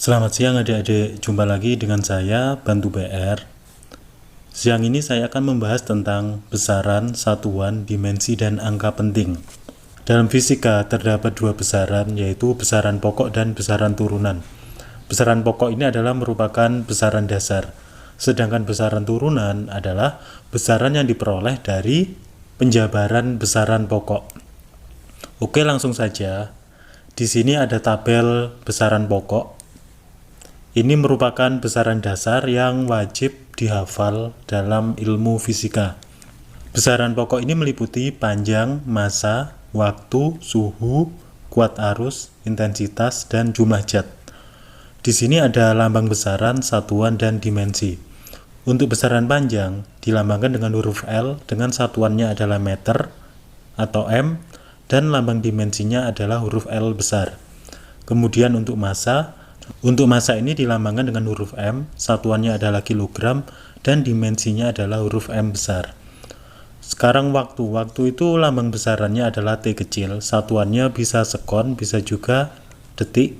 Selamat siang adik-adik, jumpa lagi dengan saya, Bantu BR. Siang ini saya akan membahas tentang besaran, satuan, dimensi, dan angka penting. Dalam fisika terdapat dua besaran, yaitu besaran pokok dan besaran turunan. Besaran pokok ini adalah merupakan besaran dasar, sedangkan besaran turunan adalah besaran yang diperoleh dari penjabaran besaran pokok. Oke, langsung saja. Di sini ada tabel besaran pokok. Ini merupakan besaran dasar yang wajib dihafal dalam ilmu fisika. Besaran pokok ini meliputi panjang, massa, waktu, suhu, kuat arus, intensitas, dan jumlah zat. Di sini ada lambang besaran, satuan, dan dimensi. Untuk besaran panjang dilambangkan dengan huruf L dengan satuannya adalah meter atau M, dan lambang dimensinya adalah huruf L besar. Kemudian untuk massa ini dilambangkan dengan huruf M, satuannya adalah kilogram, dan dimensinya adalah huruf M besar. Sekarang waktu itu lambang besarannya adalah T kecil, satuannya bisa sekon, bisa juga detik.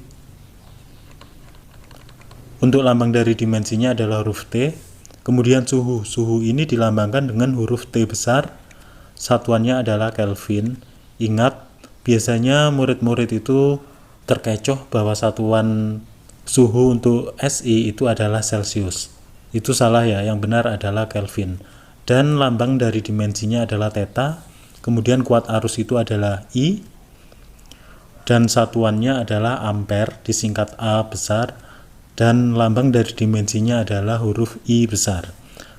Untuk lambang dari dimensinya adalah huruf T. Kemudian suhu ini dilambangkan dengan huruf T besar, satuannya adalah Kelvin. Ingat, biasanya murid-murid itu terkecoh bahwa satuan suhu untuk SI itu adalah Celcius. Itu salah ya, yang benar adalah Kelvin. Dan lambang dari dimensinya adalah theta. Kemudian kuat arus itu adalah I. Dan satuannya adalah ampere, disingkat A besar. Dan lambang dari dimensinya adalah huruf I besar.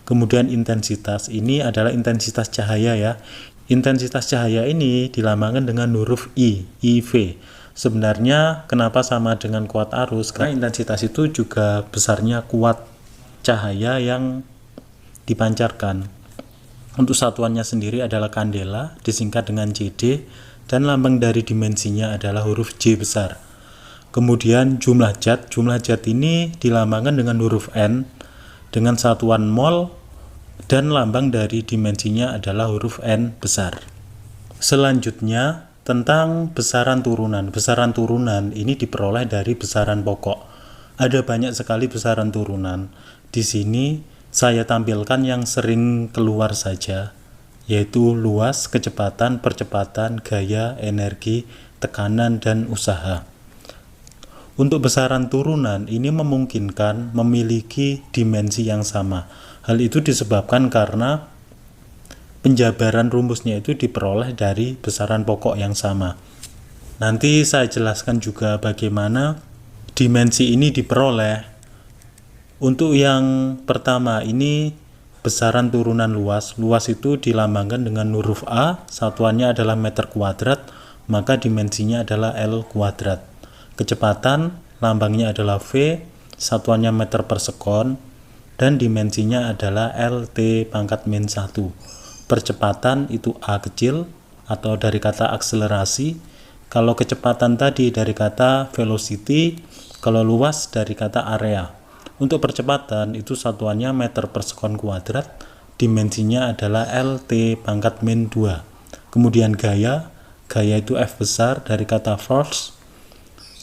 Kemudian intensitas ini adalah intensitas cahaya ya. Intensitas cahaya ini dilambangkan dengan huruf I, IV. Sebenarnya kenapa sama dengan kuat arus? Karena intensitas itu juga besarnya kuat cahaya yang dipancarkan. Untuk satuannya sendiri adalah kandela, disingkat dengan CD, dan lambang dari dimensinya adalah huruf J besar. Kemudian jumlah zat ini dilambangkan dengan huruf N dengan satuan mol, dan lambang dari dimensinya adalah huruf N besar. Selanjutnya tentang besaran turunan. Besaran turunan ini diperoleh dari besaran pokok. Ada banyak sekali besaran turunan. Di sini saya tampilkan yang sering keluar saja, yaitu luas, kecepatan, percepatan, gaya, energi, tekanan, dan usaha. Untuk besaran turunan ini memungkinkan memiliki dimensi yang sama. Hal itu disebabkan karena penjabaran rumusnya itu diperoleh dari besaran pokok yang sama. Nanti saya jelaskan juga bagaimana dimensi ini diperoleh. Untuk yang pertama ini besaran turunan luas. Luas itu dilambangkan dengan huruf A, satuannya adalah meter kuadrat, maka dimensinya adalah L kuadrat. Kecepatan lambangnya adalah V, satuannya meter per sekon, dan dimensinya adalah LT pangkat min 1. Percepatan itu A kecil atau dari kata akselerasi. Kalau kecepatan tadi dari kata velocity, kalau luas dari kata area. Untuk percepatan itu satuannya meter per sekon kuadrat, dimensinya adalah LT pangkat min 2. Kemudian gaya itu F besar dari kata force.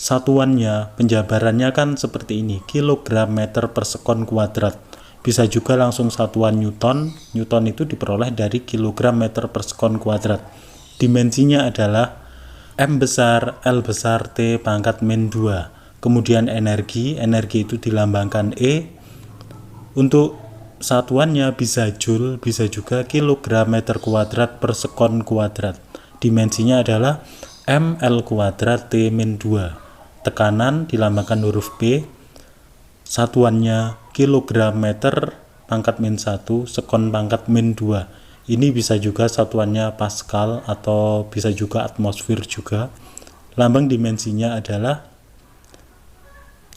Satuannya, penjabarannya kan seperti ini, kilogram meter per sekon kuadrat. Bisa juga langsung satuan Newton. Newton itu diperoleh dari kilogram meter per sekon kuadrat. Dimensinya adalah M besar, L besar, T pangkat min 2. Kemudian energi itu dilambangkan E. Untuk satuannya bisa joule, bisa juga kilogram meter kuadrat per sekon kuadrat. Dimensinya adalah mL kuadrat T min 2. Tekanan dilambangkan huruf P. Satuannya kilogram meter pangkat min 1 sekon pangkat min 2. Ini bisa juga satuannya Pascal atau bisa juga atmosfer juga. Lambang dimensinya adalah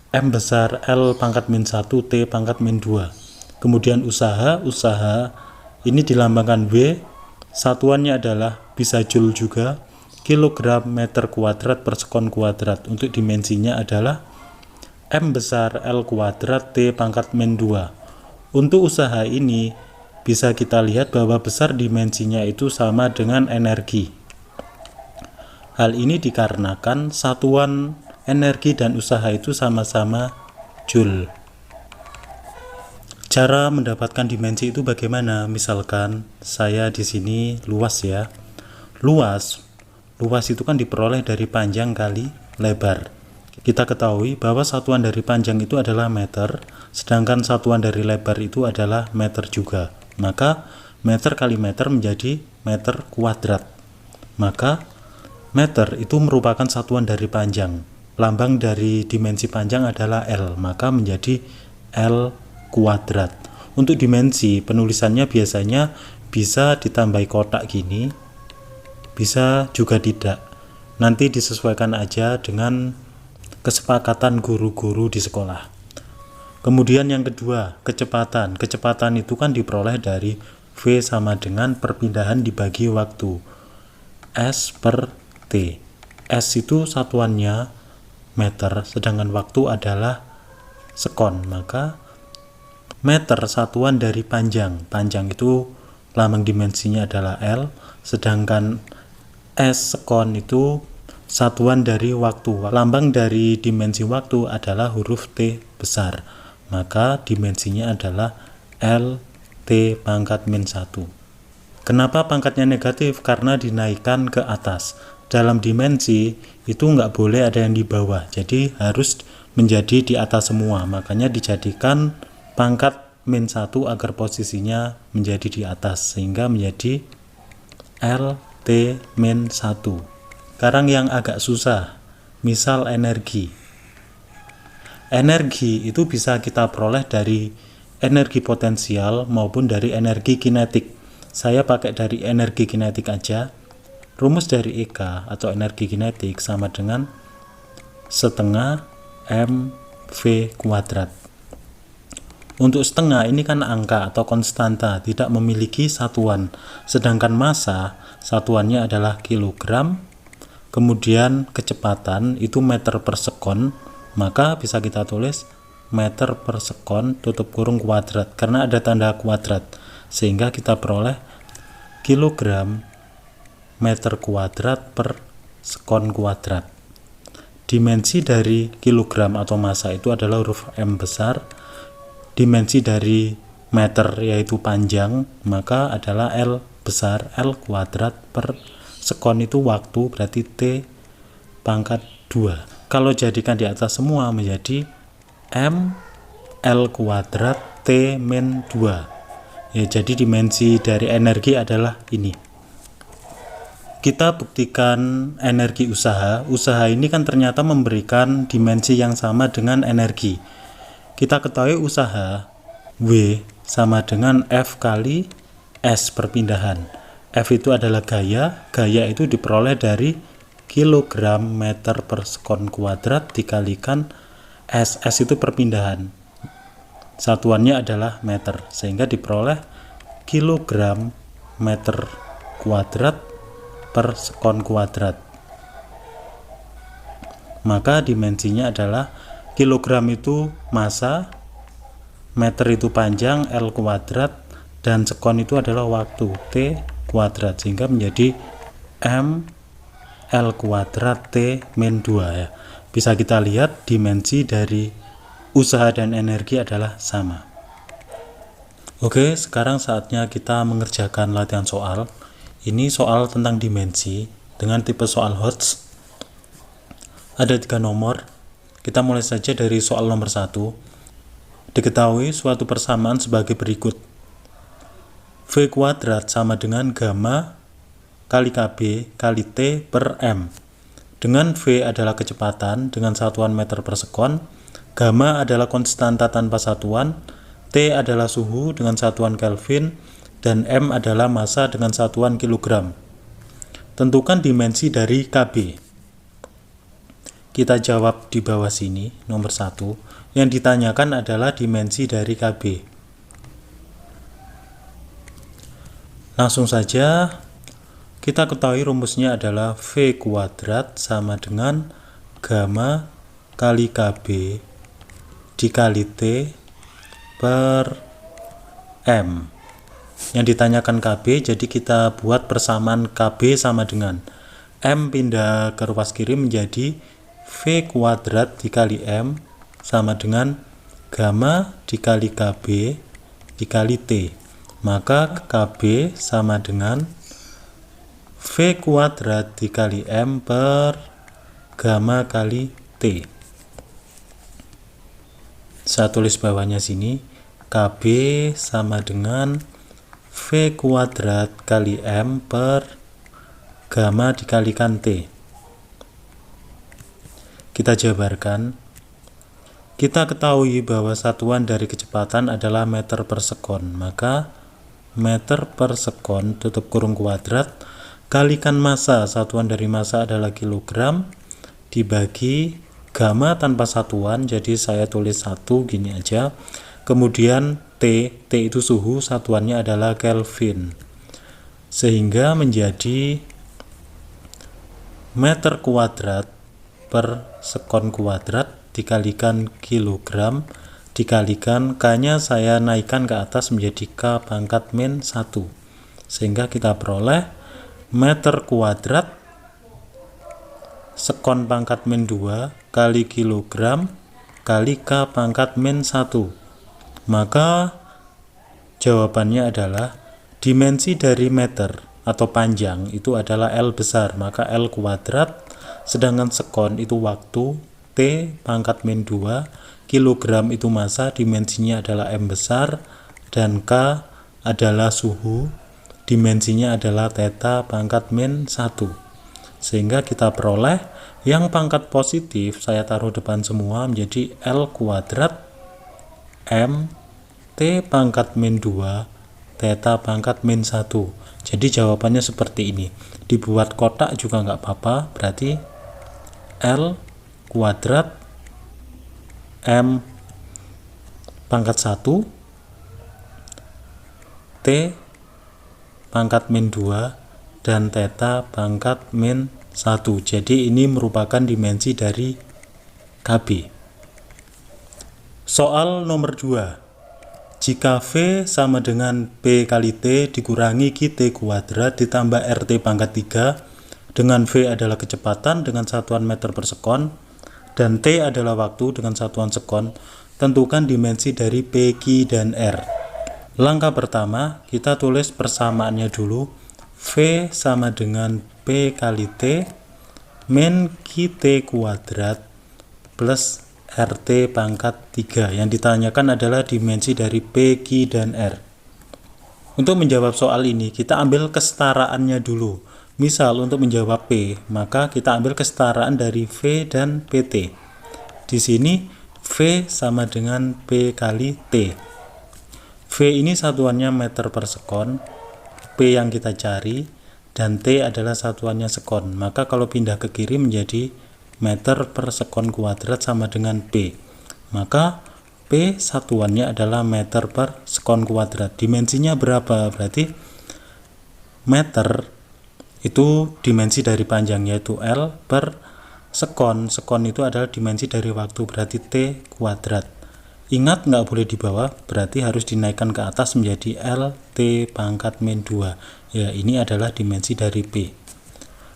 M besar L pangkat min 1 T pangkat min 2. Kemudian usaha ini dilambangkan W. Satuannya adalah bisa joule juga, kilogram meter kuadrat per sekon kuadrat. Untuk dimensinya adalah M besar L kuadrat T pangkat min 2. Untuk usaha ini bisa kita lihat bahwa besar dimensinya itu sama dengan energi. Hal ini dikarenakan satuan energi dan usaha itu sama-sama Joule. Cara mendapatkan dimensi itu bagaimana? Misalkan saya di sini luas ya. Luas itu kan diperoleh dari panjang kali lebar. Kita ketahui bahwa satuan dari panjang itu adalah meter, sedangkan satuan dari lebar itu adalah meter juga. Maka meter kali meter menjadi meter kuadrat. Maka meter itu merupakan satuan dari panjang. Lambang dari dimensi panjang adalah L, maka menjadi L kuadrat. Untuk dimensi, penulisannya biasanya bisa ditambahi kotak gini, bisa juga tidak. Nanti disesuaikan aja dengan kesepakatan guru-guru di sekolah. Kemudian yang kedua, kecepatan. Kecepatan itu kan diperoleh dari V sama dengan perpindahan dibagi waktu, S per T. S itu satuannya meter, sedangkan waktu adalah sekon. Maka meter satuan dari panjang. Panjang itu lambang dimensinya adalah L, sedangkan S sekon itu satuan dari waktu. Lambang dari dimensi waktu adalah huruf T besar. Maka dimensinya adalah L T pangkat min 1. Kenapa pangkatnya negatif? Karena dinaikkan ke atas. Dalam dimensi itu nggak boleh ada yang di bawah. Jadi harus menjadi di atas semua. Makanya dijadikan pangkat min 1 agar posisinya menjadi di atas. Sehingga menjadi L T min 1. Sekarang yang agak susah, misal energi. Energi itu bisa kita peroleh dari energi potensial maupun dari energi kinetik. Saya pakai dari energi kinetik aja. Rumus dari EK atau energi kinetik sama dengan setengah mv kuadrat. Untuk setengah ini kan angka atau konstanta, tidak memiliki satuan. Sedangkan massa, satuannya adalah kilogram. Kemudian kecepatan itu meter per sekon, maka bisa kita tulis meter per sekon tutup kurung kuadrat, karena ada tanda kuadrat, sehingga kita peroleh kilogram meter kuadrat per sekon kuadrat. Dimensi dari kilogram atau massa itu adalah huruf M besar. Dimensi dari meter yaitu panjang, maka adalah L besar, L kuadrat per sekon itu waktu, berarti T pangkat 2. Kalau jadikan di atas semua menjadi M L kuadrat T min 2. Ya, jadi dimensi dari energi adalah ini. Kita buktikan energi usaha. Usaha ini kan ternyata memberikan dimensi yang sama dengan energi. Kita ketahui usaha W sama dengan F kali S perpindahan. F itu adalah gaya. Gaya itu diperoleh dari kilogram meter per sekon kuadrat dikalikan S. S itu perpindahan. Satuannya adalah meter. Sehingga diperoleh kilogram meter kuadrat per sekon kuadrat. Maka dimensinya adalah kilogram itu massa, meter itu panjang, L kuadrat, dan sekon itu adalah waktu, T kuadrat, sehingga menjadi M L kuadrat T min 2 ya. Bisa kita lihat dimensi dari usaha dan energi adalah sama. Oke, sekarang saatnya kita mengerjakan latihan soal. Ini soal tentang dimensi dengan tipe soal Hertz. Ada 3 nomor. Kita mulai saja dari soal nomor 1. Diketahui suatu persamaan sebagai berikut. V kuadrat sama dengan gamma kali KB kali T per M. Dengan V adalah kecepatan dengan satuan meter per sekon, gamma adalah konstanta tanpa satuan, T adalah suhu dengan satuan Kelvin, dan M adalah massa dengan satuan kilogram. Tentukan dimensi dari KB. Kita jawab di bawah sini, nomor 1. Yang ditanyakan adalah dimensi dari KB. Langsung saja, kita ketahui rumusnya adalah V kuadrat sama dengan gamma kali KB dikali T per M. Yang ditanyakan KB, jadi kita buat persamaan KB sama dengan M pindah ke ruas kiri menjadi V kuadrat dikali M sama dengan gamma dikali KB dikali T. Maka KB sama dengan V kuadrat dikali M per gamma kali T. Saya tulis bawahnya sini, KB sama dengan V kuadrat kali M per gamma dikalikan T. Kita jabarkan. Kita ketahui bahwa satuan dari kecepatan adalah meter per sekon. Maka meter per sekon tutup kurung kuadrat kalikan massa, satuan dari massa adalah kilogram, dibagi gamma tanpa satuan, jadi saya tulis 1 gini aja. Kemudian T itu suhu, satuannya adalah Kelvin. Sehingga menjadi meter kuadrat per sekon kuadrat dikalikan kilogram dikalikan K-nya saya naikkan ke atas menjadi K pangkat min 1. Sehingga kita peroleh meter kuadrat sekon pangkat min 2 kali kilogram kali K pangkat min 1. Maka jawabannya adalah dimensi dari meter atau panjang itu adalah L besar, maka L kuadrat, sedangkan sekon itu waktu, T pangkat min 2, kilogram itu massa, dimensinya adalah M besar, dan K adalah suhu, dimensinya adalah theta pangkat min 1. Sehingga kita peroleh yang pangkat positif saya taruh depan semua menjadi L kuadrat M T pangkat min 2 theta pangkat min 1. Jadi jawabannya seperti ini. Dibuat kotak juga nggak apa-apa, berarti L kuadrat M pangkat 1 T pangkat min 2 dan theta pangkat min 1. Jadi ini merupakan dimensi dari KB. Soal nomor 2. Jika V sama dengan P kali T dikurangi QT kuadrat ditambah RT pangkat 3 dengan V adalah kecepatan dengan satuan meter per sekon dan T adalah waktu dengan satuan sekon, tentukan dimensi dari P, Q, dan R. Langkah pertama, kita tulis persamaannya dulu. V sama dengan P kali T min QT kuadrat plus RT pangkat 3. Yang ditanyakan adalah dimensi dari P, Q, dan R. Untuk menjawab soal ini, kita ambil kesetaraannya dulu. Misal untuk menjawab P, maka kita ambil kesetaraan dari V dan PT. Di sini V sama dengan P kali T. V ini satuannya meter per sekon, P yang kita cari, dan T adalah satuannya sekon. Maka kalau pindah ke kiri menjadi meter per sekon kuadrat sama dengan P. Maka P satuannya adalah meter per sekon kuadrat. Dimensinya berapa? Berarti meter itu dimensi dari panjang, yaitu L per sekon. Sekon itu adalah dimensi dari waktu, berarti T kuadrat. Ingat nggak boleh di bawah, berarti harus dinaikkan ke atas menjadi L T pangkat min 2. Ya, ini adalah dimensi dari P.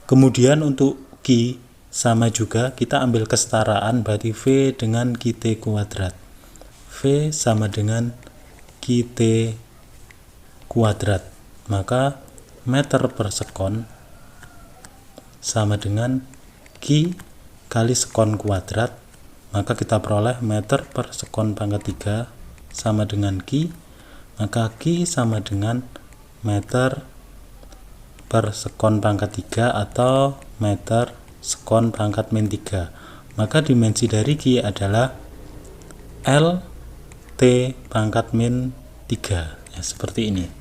Kemudian untuk Q sama juga, kita ambil kesetaraan, berarti V dengan QT kuadrat. V sama dengan QT kuadrat. Maka meter per sekon sama dengan Q kali sekon kuadrat. Maka kita peroleh meter per sekon pangkat 3 sama dengan Q. Maka Q sama dengan meter per sekon pangkat 3 atau meter sekon pangkat min 3. Maka dimensi dari Q adalah L T pangkat min 3. Ya, seperti ini.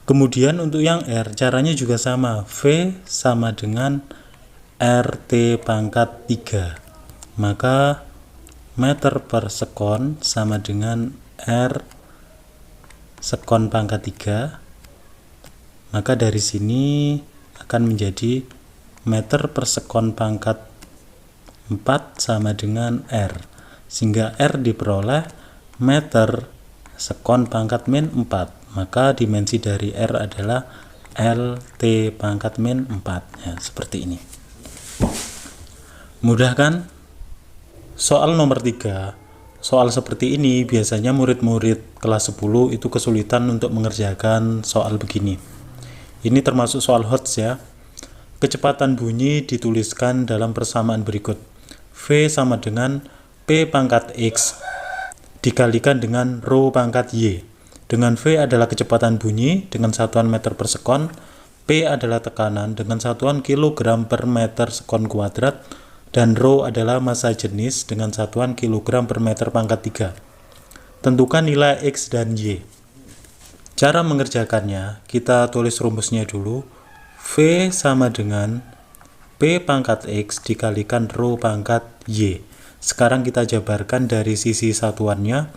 Kemudian untuk yang R, caranya juga sama. V sama dengan RT pangkat 3. Maka meter per sekon sama dengan R sekon pangkat 3. Maka dari sini akan menjadi meter per sekon pangkat 4 sama dengan R. Sehingga R diperoleh meter sekon pangkat min 4. Maka dimensi dari R adalah LT pangkat min 4. Ya, seperti ini. Mudah kan? Soal nomor 3. Soal seperti ini biasanya murid-murid kelas 10 itu kesulitan untuk mengerjakan soal begini. Ini termasuk soal HOTS ya. Kecepatan bunyi dituliskan dalam persamaan berikut. V sama dengan P pangkat X dikalikan dengan rho pangkat Y. Dengan V adalah kecepatan bunyi dengan satuan meter per sekon, P adalah tekanan dengan satuan kilogram per meter sekon kuadrat, dan rho adalah massa jenis dengan satuan kilogram per meter pangkat 3. Tentukan nilai X dan Y. Cara mengerjakannya, kita tulis rumusnya dulu. V sama dengan P pangkat X dikalikan rho pangkat Y. Sekarang kita jabarkan dari sisi satuannya.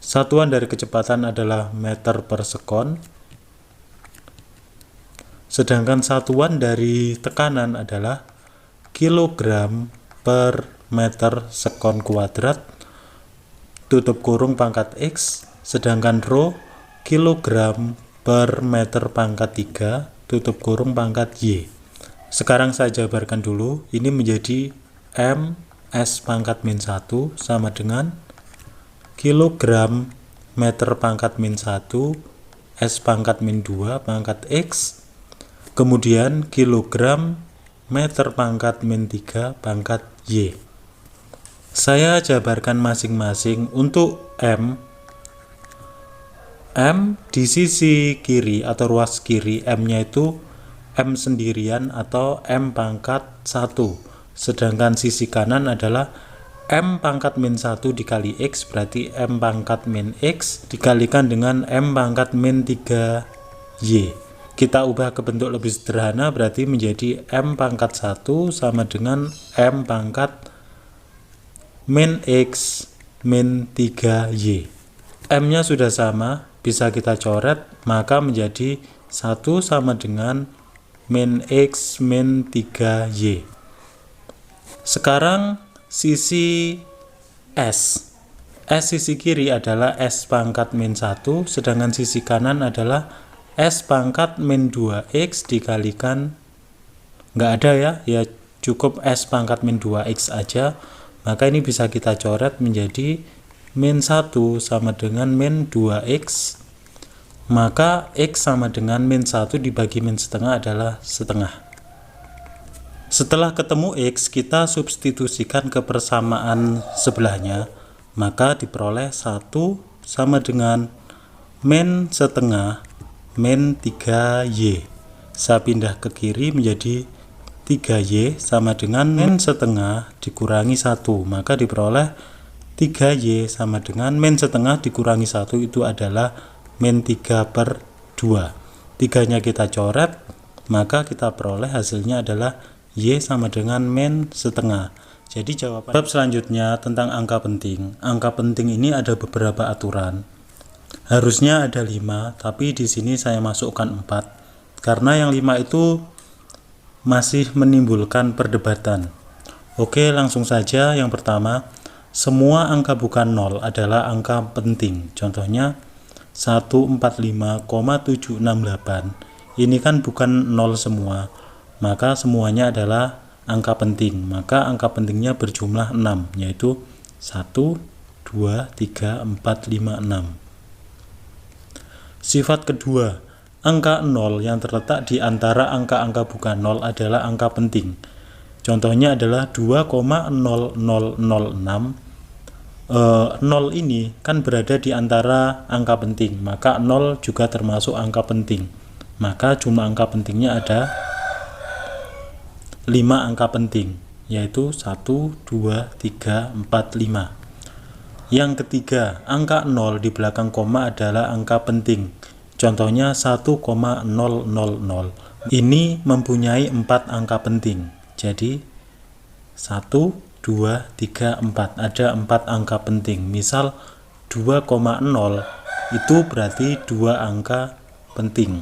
Satuan dari kecepatan adalah meter per sekon, sedangkan satuan dari tekanan adalah kilogram per meter sekon kuadrat, tutup kurung pangkat X, sedangkan rho kilogram per meter pangkat 3, tutup kurung pangkat Y. Sekarang saya jabarkan dulu. Ini menjadi M S pangkat min 1 sama dengan kilogram meter pangkat min 1 S pangkat min 2 pangkat X, kemudian kilogram meter pangkat min 3 pangkat Y. Saya jabarkan masing-masing. Untuk M di sisi kiri atau ruas kiri, M-nya itu M sendirian atau M pangkat 1. Sedangkan sisi kanan adalah M pangkat min 1 dikali X, berarti M pangkat min X dikalikan dengan M pangkat min 3Y. Kita ubah ke bentuk lebih sederhana, berarti menjadi M pangkat 1 sama dengan M pangkat min X min 3Y. M-nya sudah sama, bisa kita coret, maka menjadi 1 sama dengan min X min 3Y. Sekarang sisi S. S sisi kiri adalah S pangkat min 1, sedangkan sisi kanan adalah S pangkat min 2X dikalikan, nggak ada ya cukup S pangkat min 2X aja, maka ini bisa kita coret menjadi min 1 sama dengan min 2X, maka X sama dengan min 1 dibagi min setengah adalah setengah. Setelah ketemu X, kita substitusikan ke persamaan sebelahnya, maka diperoleh 1 sama dengan min setengah min 3Y. Saya pindah ke kiri menjadi 3Y sama dengan min setengah dikurangi 1, maka diperoleh 3Y sama dengan min setengah dikurangi 1 itu adalah min 3/2. 3-nya kita coret, maka kita peroleh hasilnya adalah Y sama dengan min setengah. Jadi jawaban bab selanjutnya tentang angka penting. Angka penting ini ada beberapa aturan. Harusnya ada 5, tapi di sini saya masukkan 4. Karena yang 5 itu masih menimbulkan perdebatan. Oke, langsung saja. Yang pertama, semua angka bukan 0 adalah angka penting. Contohnya 145,768. Ini kan bukan 0 semua, maka semuanya adalah angka penting. Maka angka pentingnya berjumlah 6, yaitu 1, 2, 3, 4, 5, 6. Sifat kedua, angka 0 yang terletak di antara angka-angka bukan 0 adalah angka penting. Contohnya adalah 2,0006. 0 ini kan berada di antara angka penting, maka 0 juga termasuk angka penting. Maka jumlah angka pentingnya ada 5 angka penting, yaitu 1, 2, 3, 4, 5. Yang ketiga, angka 0 di belakang koma adalah angka penting. Contohnya 1,000. Ini mempunyai 4 angka penting. Jadi 1, 2, 3, 4. Ada 4 angka penting. Misal 2,0 itu berarti 2 angka penting.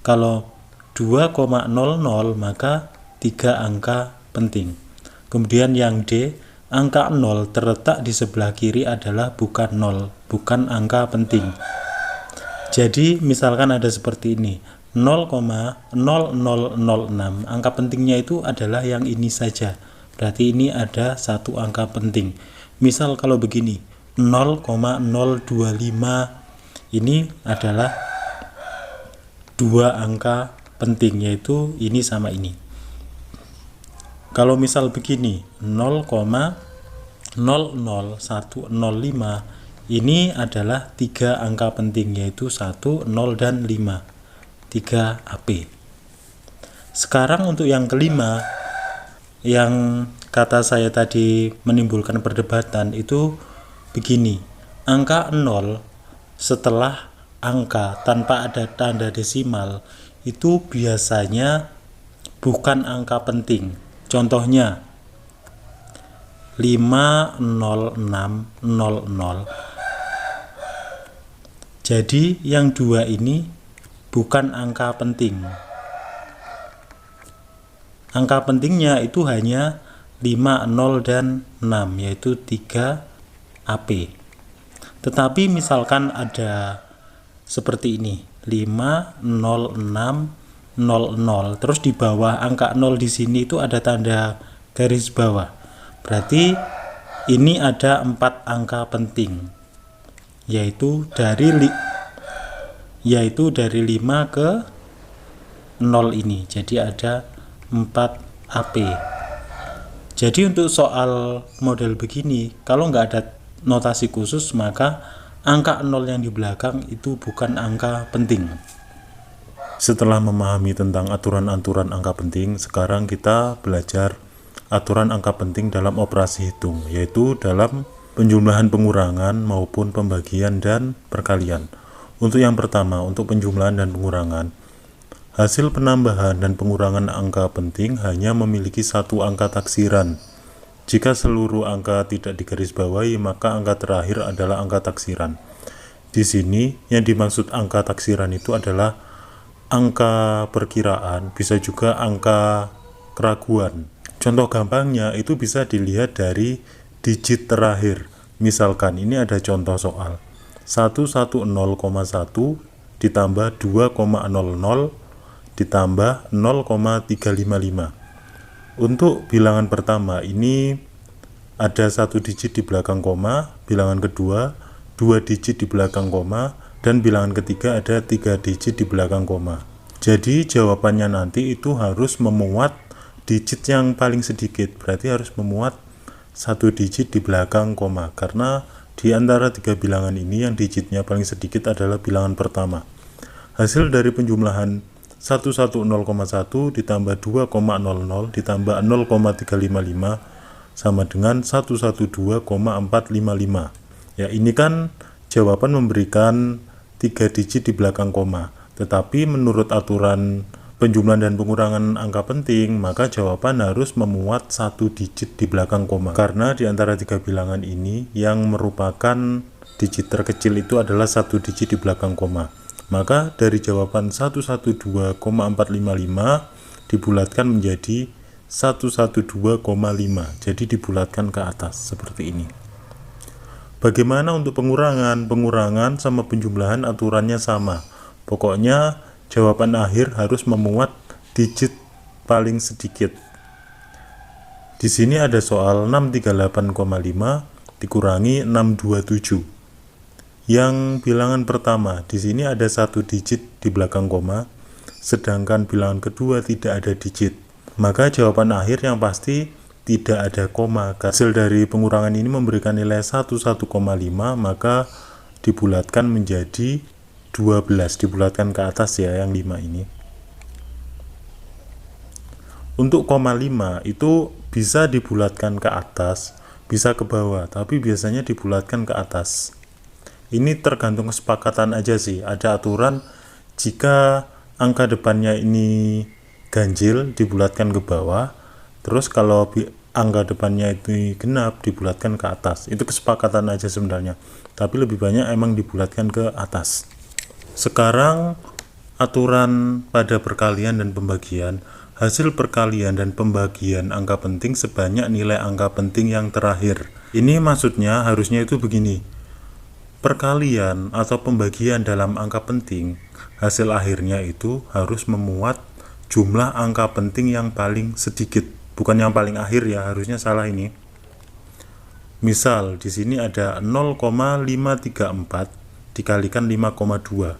Kalau 2,00 maka 3 angka penting. Kemudian yang D, angka 0 terletak di sebelah kiri adalah bukan 0, bukan angka penting. Jadi misalkan ada seperti ini, 0,0006, angka pentingnya itu adalah yang ini saja, Berarti ini ada satu angka penting. Misal kalau begini, 0,025 ini adalah dua angka penting, yaitu ini sama ini. Kalau misal begini, 0,00105 ini adalah tiga angka penting, yaitu 1, 0, dan 5, 3 AP. Sekarang untuk yang kelima, yang kata saya tadi menimbulkan perdebatan, itu begini, angka 0 setelah angka tanpa ada tanda desimal itu biasanya bukan angka penting. Contohnya 50600. Jadi yang dua ini bukan angka penting. Angka pentingnya itu hanya 5, 0, dan 6, yaitu 3 AP. Tetapi misalkan ada seperti ini, 50600, terus di bawah angka 0 di sini itu ada tanda garis bawah. Berarti ini ada 4 angka penting, yaitu dari 5 ke 0 ini. Jadi ada 4 AP. Jadi untuk soal model begini, kalau nggak ada notasi khusus, maka angka 0 yang di belakang itu bukan angka penting. Setelah memahami tentang aturan-aturan angka penting, sekarang kita belajar aturan angka penting dalam operasi hitung, yaitu dalam penjumlahan, pengurangan, maupun pembagian dan perkalian. Untuk yang pertama, untuk penjumlahan dan pengurangan, hasil penambahan dan pengurangan angka penting hanya memiliki satu angka taksiran. Jika seluruh angka tidak digarisbawahi, maka angka terakhir adalah angka taksiran. Di sini yang dimaksud angka taksiran itu adalah angka perkiraan, bisa juga angka keraguan. Contoh gampangnya itu bisa dilihat dari digit terakhir. Misalkan ini ada contoh soal 110,1 ditambah 2,00 ditambah 0,355. Untuk bilangan pertama ini ada satu digit di belakang koma, bilangan kedua 2 digit di belakang koma, dan bilangan ketiga ada 3 digit di belakang koma. Jadi jawabannya nanti itu harus memuat digit yang paling sedikit, berarti harus memuat satu digit di belakang koma, karena di antara tiga bilangan ini yang digitnya paling sedikit adalah bilangan pertama. Hasil dari penjumlahan 110,1 ditambah 2,00 ditambah 0,355 sama dengan 112,455. Ya, ini kan jawaban memberikan 3 digit di belakang koma. Tetapi menurut aturan penjumlahan dan pengurangan angka penting, maka jawaban harus memuat 1 digit di belakang koma. Karena di antara tiga bilangan ini yang merupakan digit terkecil itu adalah 1 digit di belakang koma. Maka dari jawaban 112,455 dibulatkan menjadi 112,5. Jadi dibulatkan ke atas seperti ini. Bagaimana untuk pengurangan? Pengurangan sama penjumlahan aturannya sama. Pokoknya jawaban akhir harus memuat digit paling sedikit. Di sini ada soal 638,5 dikurangi 627. Yang bilangan pertama, di sini ada satu digit di belakang koma, sedangkan bilangan kedua tidak ada digit. Maka jawaban akhir yang pasti tidak ada koma. Hasil dari pengurangan ini memberikan nilai 11,5, maka dibulatkan menjadi 12, dibulatkan ke atas ya, yang 5 ini. Untuk koma 5 itu bisa dibulatkan ke atas, bisa ke bawah, tapi biasanya dibulatkan ke atas. Ini tergantung kesepakatan aja sih. Ada aturan jika angka depannya ini ganjil dibulatkan ke bawah, terus kalau angka depannya itu genap dibulatkan ke atas. Itu kesepakatan aja sebenarnya, tapi lebih banyak emang dibulatkan ke atas. Sekarang aturan pada perkalian dan pembagian. Hasil perkalian dan pembagian angka penting sebanyak nilai angka penting yang terakhir. Ini maksudnya harusnya itu begini. Perkalian atau pembagian dalam angka penting, hasil akhirnya itu harus memuat jumlah angka penting yang paling sedikit. bukan yang paling akhir ya, harusnya salah ini. Misal di sini ada 0,534 dikalikan 5,2.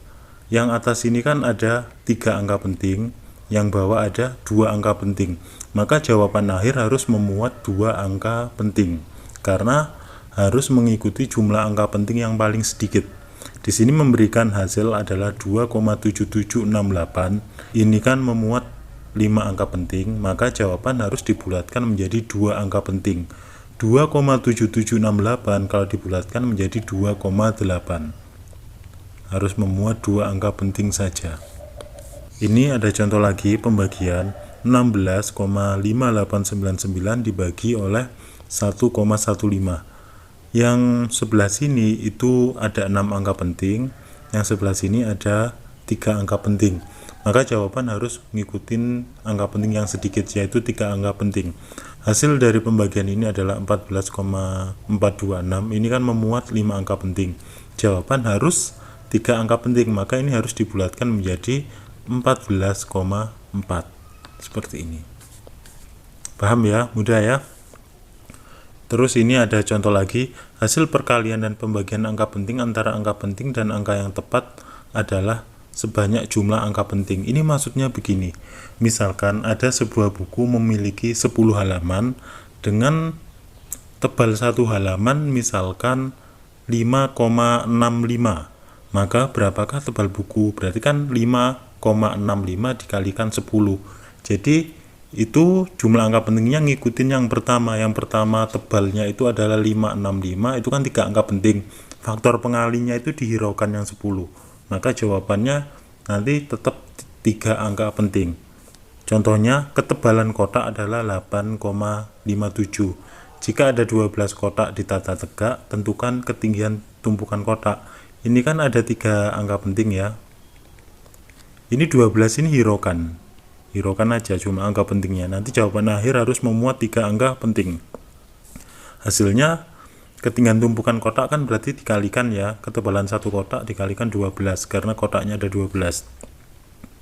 Yang atas ini kan ada 3 angka penting, yang bawah ada 2 angka penting. Maka jawaban akhir harus memuat 2 angka penting karena harus mengikuti jumlah angka penting yang paling sedikit. Di sini memberikan hasil adalah 2,7768. Ini kan memuat 5 angka penting, maka jawaban harus dibulatkan menjadi 2 angka penting. 2,7768 kalau dibulatkan menjadi 2,8. Harus memuat 2 angka penting saja. Ini ada contoh lagi pembagian 16,5899 dibagi oleh 1,15. Yang sebelah sini itu ada 6 angka penting, yang sebelah sini ada 3 angka penting. Maka jawaban harus ngikutin angka penting yang sedikit, yaitu 3 angka penting. Hasil dari pembagian ini adalah 14,426. Ini kan memuat 5 angka penting. Jawaban harus 3 angka penting, maka ini harus dibulatkan menjadi 14,4. Seperti ini. Paham ya? Mudah ya? Terus ini ada contoh lagi, hasil perkalian dan pembagian angka penting antara angka penting dan angka yang tepat adalah sebanyak jumlah angka penting. Ini maksudnya begini, misalkan ada sebuah buku memiliki 10 halaman dengan tebal satu halaman misalkan 5,65. Maka berapakah tebal buku? Berarti kan 5,65 dikalikan 10. Jadi itu jumlah angka pentingnya ngikutin yang pertama. Yang pertama tebalnya itu adalah 565, itu kan 3 angka penting. Faktor pengalinya itu dihiraukan yang 10. Maka jawabannya nanti tetap 3 angka penting. Contohnya ketebalan kotak adalah 8,57. Jika ada 12 kotak ditata tegak, tentukan ketinggian tumpukan kotak. Ini kan ada 3 angka penting ya. Ini 12 ini hiraukan aja jumlah angka pentingnya. Nanti jawaban akhir harus memuat 3 angka penting. Hasilnya ketinggian tumpukan kotak kan berarti dikalikan ya, ketebalan satu kotak dikalikan 12 karena kotaknya ada 12.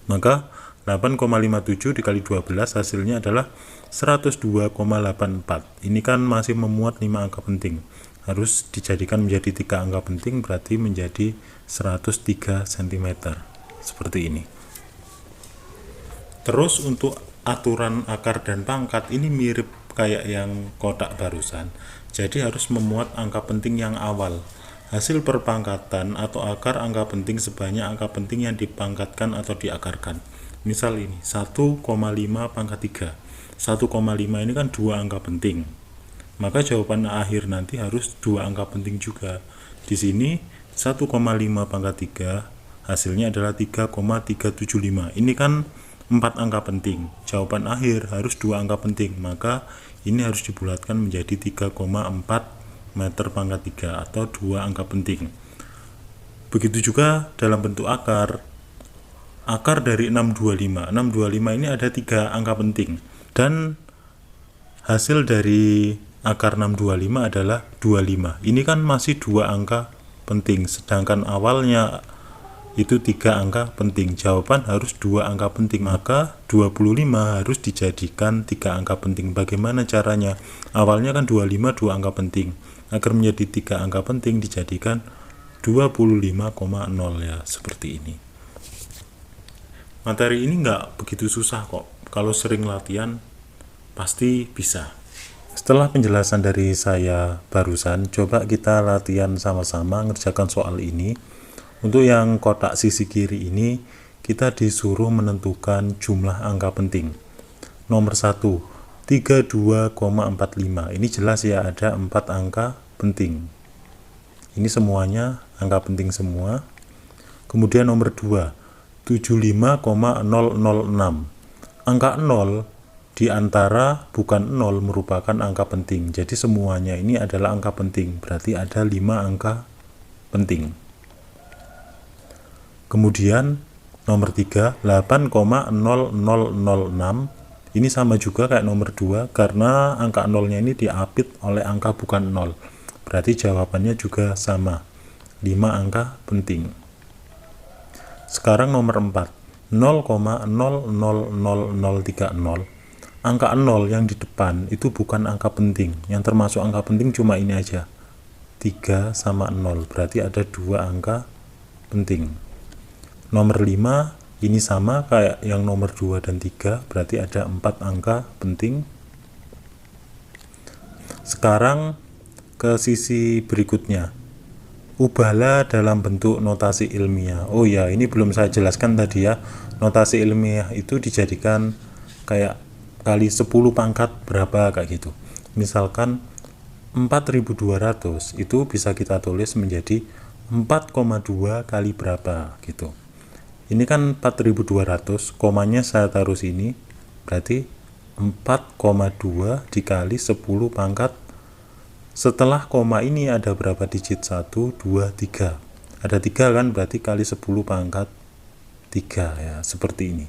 Maka 8,57 dikali 12 hasilnya adalah 102,84. Ini kan masih memuat 5 angka penting. Harus dijadikan menjadi 3 angka penting, berarti menjadi 103 cm. Seperti ini. Terus untuk aturan akar dan pangkat ini mirip kayak yang kotak barusan. Jadi harus memuat angka penting yang awal. Hasil perpangkatan atau akar angka penting sebanyak angka penting yang dipangkatkan atau diakarkan. Misal ini 1,5 pangkat 3. 1,5 ini kan 2 angka penting. Maka jawaban akhir nanti harus 2 angka penting juga. Di sini 1,5 pangkat 3 hasilnya adalah 3,375. Ini kan 4 angka penting. Jawaban akhir harus 2 angka penting, maka ini harus dibulatkan menjadi 3,4 meter pangkat 3 atau 2 angka penting. Begitu juga dalam bentuk akar. Akar dari 625. 625 ini ada 3 angka penting. Dan hasil dari akar 625 adalah 25. Ini kan masih 2 angka penting, sedangkan awalnya itu 3 angka penting. Jawaban harus 2 angka penting, maka 25 harus dijadikan 3 angka penting. Bagaimana caranya? Awalnya kan 25 2 angka penting. Agar menjadi 3 angka penting dijadikan 25,0 ya, seperti ini. Materi ini nggak begitu susah kok. Kalau sering latihan pasti bisa. Setelah penjelasan dari saya barusan, coba kita latihan sama-sama ngerjakan soal ini. Untuk yang kotak sisi kiri ini, kita disuruh menentukan jumlah angka penting. Nomor 1, 32,45. Ini jelas ya, ada 4 angka penting. Ini semuanya angka penting semua. Kemudian nomor 2, 75,006. Angka 0 di antara bukan 0 merupakan angka penting. Jadi semuanya ini adalah angka penting. Berarti ada 5 angka penting. Kemudian nomor 3, 8,0006. Ini sama juga kayak nomor 2 karena angka 0-nya ini diapit oleh angka bukan 0. Berarti jawabannya juga sama. 5 angka penting. Sekarang nomor 4, 0,000030. angka 0 yang di depan itu bukan angka penting. Yang termasuk angka penting cuma ini aja, 3 sama 0, berarti ada 2 angka penting. Nomor 5 ini sama kayak yang nomor 2 dan 3, berarti ada 4 angka penting. Sekarang ke sisi berikutnya, ubahlah dalam bentuk notasi ilmiah. Oh ya, ini belum saya jelaskan tadi ya. Notasi ilmiah itu dijadikan kayak kali 10 pangkat berapa kayak gitu. Misalkan 4200 itu bisa kita tulis menjadi 4,2 kali berapa gitu. Ini kan 4200, komanya saya taruh sini, berarti 4,2 dikali 10 pangkat. Setelah koma ini ada berapa digit? 1, 2, 3. Ada 3 kan, berarti kali 10 pangkat 3 ya, seperti ini.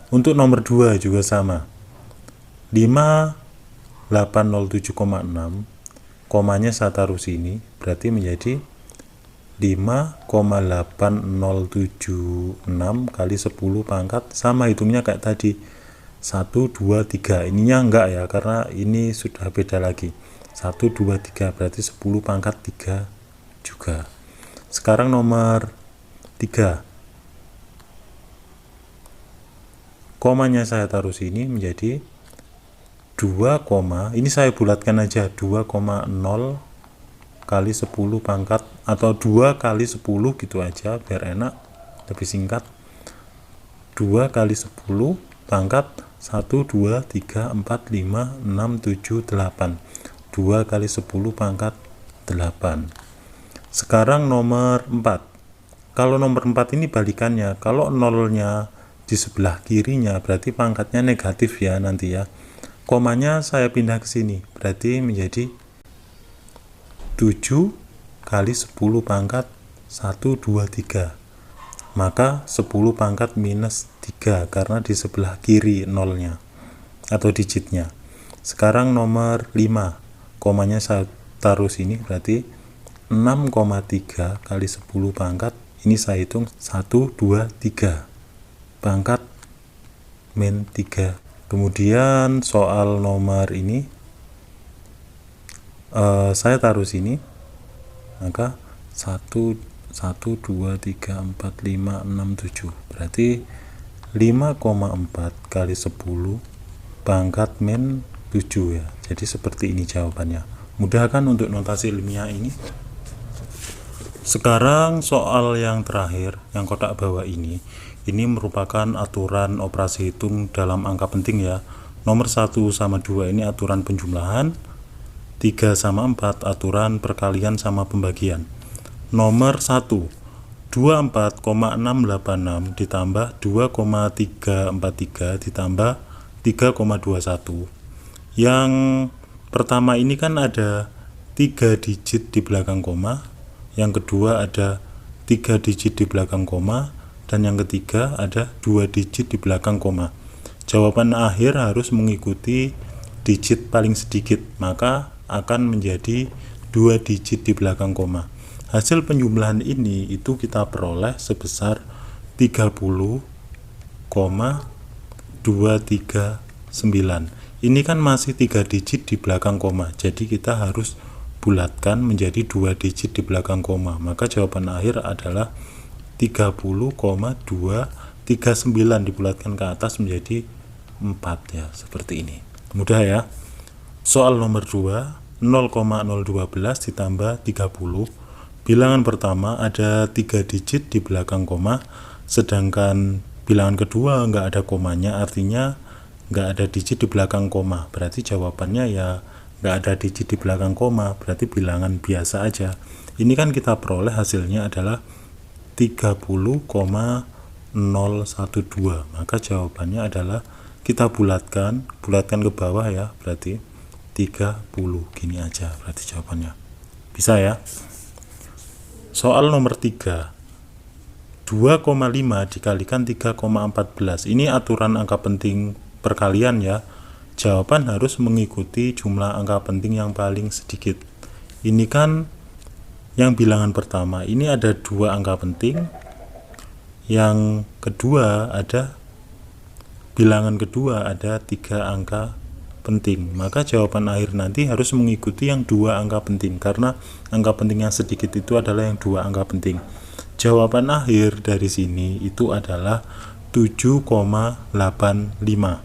Untuk nomor 2 juga sama. 5807,6, komanya saya taruh sini, berarti menjadi 5,8076 kali 10 pangkat, sama hitungnya kayak tadi, 1, 2, 3. Ininya enggak ya, karena ini sudah beda lagi. 1, 2, 3, berarti 10 pangkat 3 juga. Sekarang nomor 3, komanya saya taruh sini menjadi 2, ini saya bulatkan aja, 2,0 kali 10 pangkat, atau 2 kali 10 gitu aja biar enak, lebih singkat. 2 kali 10 pangkat 1, 2, 3, 4, 5, 6, 7, 8. 2 kali 10 pangkat 8. Sekarang nomor 4. Kalau nomor 4 ini balikannya, kalau nolnya di sebelah kirinya berarti pangkatnya negatif ya nanti ya. Komanya saya pindah ke sini, berarti menjadi 7 kali 10 pangkat 1, 2, 3. Maka 10 pangkat minus 3 karena di sebelah kiri nolnya atau digitnya. Sekarang nomor 5, komanya saya taruh sini, berarti 6,3 kali 10 pangkat, ini saya hitung 1, 2, 3 pangkat min 3. Kemudian soal nomor ini saya taruh sini, maka 1, 2, 3, 4, 5, 6, 7, berarti 5,4 kali 10 pangkat min 7 ya. Jadi seperti ini jawabannya. Mudah kan untuk notasi ilmiah ini? Sekarang soal yang terakhir, yang kotak bawah ini merupakan aturan operasi hitung dalam angka penting ya. Nomor 1 sama 2 ini aturan penjumlahan, 3 sama 4 aturan perkalian sama pembagian. Nomor 1, 24,686 ditambah 2,343 ditambah 3,21. Yang pertama ini kan ada 3 digit di belakang koma, yang kedua ada 3 digit di belakang koma, dan yang ketiga ada 2 digit di belakang koma. Jawaban akhir harus mengikuti digit paling sedikit, maka akan menjadi 2 digit di belakang koma. Hasil penjumlahan ini itu kita peroleh sebesar 30,239. Ini kan masih 3 digit di belakang koma, jadi kita harus bulatkan menjadi 2 digit di belakang koma. Maka jawaban akhir adalah 30,239 dibulatkan ke atas menjadi 4 ya, seperti ini. Mudah ya. Soal nomor 2, 0,012 ditambah 30. Bilangan pertama ada 3 digit di belakang koma, sedangkan bilangan kedua nggak ada komanya, artinya nggak ada digit di belakang koma. Berarti jawabannya ya nggak ada digit di belakang koma, berarti bilangan biasa aja. Ini kan kita peroleh hasilnya adalah 30,012, maka jawabannya adalah kita bulatkan ke bawah ya, berarti 30, gini aja berarti jawabannya. Bisa ya. Soal nomor 3, 2,5 dikalikan 3,14. Ini aturan angka penting perkalian ya. Jawaban harus mengikuti jumlah angka penting yang paling sedikit. Ini kan yang bilangan pertama, ini ada 2 angka penting. Yang kedua ada bilangan kedua ada 3 angka penting, maka jawaban akhir nanti harus mengikuti yang 2 angka penting, karena angka penting yang sedikit itu adalah yang 2 angka penting. Jawaban akhir dari sini itu adalah 7,85.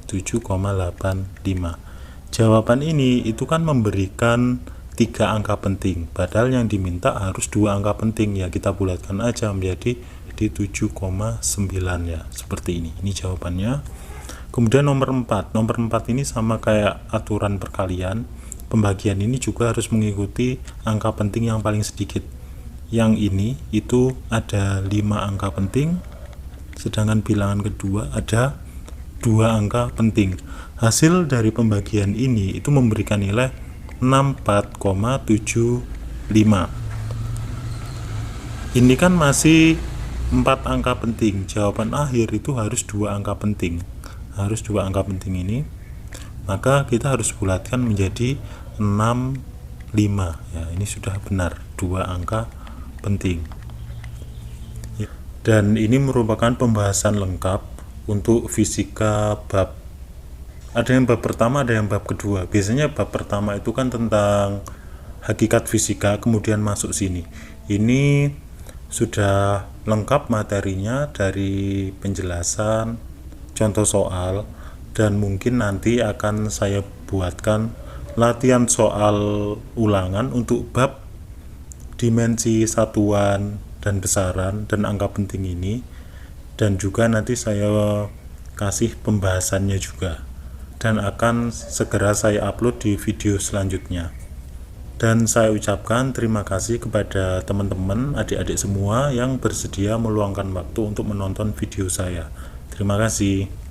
7,85. Jawaban ini itu kan memberikan 3 angka penting, padahal yang diminta harus 2 angka penting, ya kita bulatkan aja menjadi 7,9 ya, seperti ini. Ini jawabannya. Kemudian nomor 4 ini sama kayak aturan perkalian, pembagian ini juga harus mengikuti angka penting yang paling sedikit. Yang ini itu ada 5 angka penting, sedangkan bilangan kedua ada 2 angka penting. Hasil dari pembagian ini itu memberikan nilai 64,75. Ini kan masih 4 angka penting, jawaban akhir itu harus 2 angka penting, harus 2 angka penting ini, maka kita harus bulatkan menjadi 65 ya. Ini sudah benar 2 angka penting. Dan ini merupakan pembahasan lengkap untuk fisika bab, ada yang bab pertama, ada yang bab kedua. Biasanya bab pertama itu kan tentang hakikat fisika, kemudian masuk sini. Ini sudah lengkap materinya dari penjelasan, contoh soal, dan mungkin nanti akan saya buatkan latihan soal ulangan untuk bab dimensi satuan dan besaran dan angka penting ini, dan juga nanti saya kasih pembahasannya juga, dan akan segera saya upload di video selanjutnya. Dan saya ucapkan terima kasih kepada teman-teman, adik-adik semua yang bersedia meluangkan waktu untuk menonton video saya. Terima kasih.